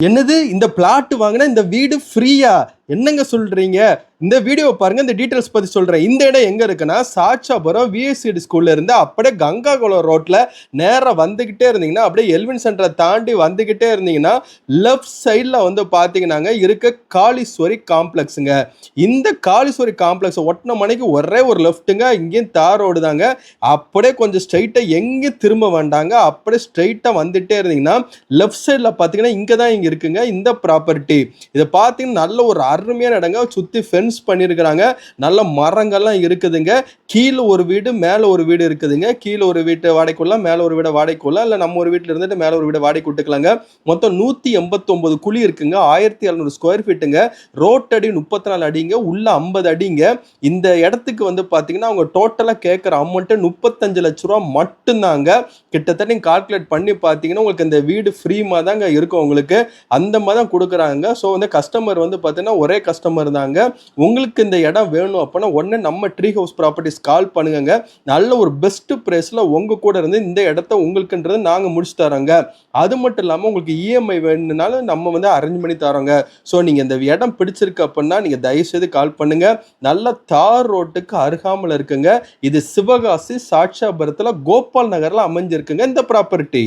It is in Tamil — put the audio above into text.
என்னது இந்த பிளாட் வாங்கினா இந்த வீடு ஃப்ரீயா? என்னங்க சொல்றீங்க? இந்த வீடியோ பாருங்க, இந்த டீடைல்ஸ் பத்தி சொல்றேன். இந்த இடம் எங்க இருக்குன்னா சாச்சாபுரம் விஎஸ்சிடி ஸ்கூல்ல இருந்து அப்படியே கங்காகுளம் ரோட்ல நேரா வந்துகிட்டே இருந்தீங்கன்னா, அப்படியே எல்வின் சென்டரை தாண்டி வந்துகிட்டே இருந்தீங்கன்னா, லெஃப்ட் சைட்ல வந்து பாத்தீங்கன்னாங்க இருக்க காளீஸ்வரி காம்ப்ளெக்ஸுங்க. இந்த காளீஸ்வரி காம்ப்ளெக்ஸ் ஒட்டின மணிக்கு ஒரே ஒரு லெஃப்ட்டுங்க. இங்கேயும் தார் ரோடு தாங்க. அப்படியே கொஞ்சம் ஸ்ட்ரைட்டா எங்கேயும் திரும்ப வேண்டாங்க. அப்படியே ஸ்ட்ரைட்டா வந்துட்டே இருந்தீங்கன்னா லெஃப்ட் சைட்ல பாத்தீங்கன்னா இங்க தான் இங்க இருக்குங்க இந்த ப்ராப்பர்ட்டி. இதை பார்த்தீங்கன்னா நல்ல ஒரு அருமையான இடங்க. சுத்தி ஃபென்ஸ் பண்ணியிருக்கிறாங்க. நல்ல மரங்கள்லாம் இருக்குதுங்க. கீழே ஒரு வீடு மேலே ஒரு வீடு இருக்குதுங்க. கீழே ஒரு வீட்டு வாடகைக்குள்ளலாம், மேலே ஒரு வீடை வாடகைக்குள்ளலாம், இல்லை நம்ம ஒரு வீட்டில் இருந்துட்டு மேலே ஒரு வீடை வாடகை விட்டுக்கலாங்க. மொத்தம் 189 குழி இருக்குங்க. 1700 ஸ்கொயர் ஃபீட்டுங்க. ரோட் அடி 34 அடிங்க. உள்ள 50 அடிங்க. இந்த இடத்துக்கு வந்து பார்த்தீங்கன்னா அவங்க டோட்டலாக கேட்குற அமௌண்ட்டு 35 லட்ச ரூபா மட்டும்தாங்க. கிட்டத்தட்ட நீங்கள் கால்குலேட் பண்ணி பார்த்தீங்கன்னா உங்களுக்கு இந்த வீடு ஃப்ரீமாக தாங்க இருக்கும் உங்களுக்கு. அந்த மாதிரி தான் கொடுக்குறாங்க. ஸோ வந்து கஸ்டமர் வந்து பார்த்தீங்கன்னா ஒரே கஸ்டமர் தாங்க. உங்களுக்கு இந்த இடம் வேணும் அப்படின்னா உடனே நம்ம ட்ரீ ஹவுஸ் ப்ராப்பர்ட்டிஸ் கால் பண்ணுங்க. நல்ல ஒரு பெஸ்ட் பிரைஸ்ல உங்க கூட இருந்து இந்த இடத்த உங்களுக்குன்றது நாங்கள் முடிச்சு தரோங்க. அது மட்டும் இல்லாமல் உங்களுக்கு இஎம்ஐ வேணும்னாலும் நம்ம வந்து அரேஞ்ச் பண்ணி தரோங்க. ஸோ நீங்கள் இந்த இடம் பிடிச்சிருக்கு அப்படின்னா நீங்கள் தயவுசெய்து கால் பண்ணுங்க. நல்ல தார் ரோட்டுக்கு அருகாமல் இருக்குங்க. இது சிவகாசி சாட்சாபுரத்தில் கோபால் நகரில் அமைஞ்சிருக்குங்க இந்த ப்ராப்பர்ட்டி.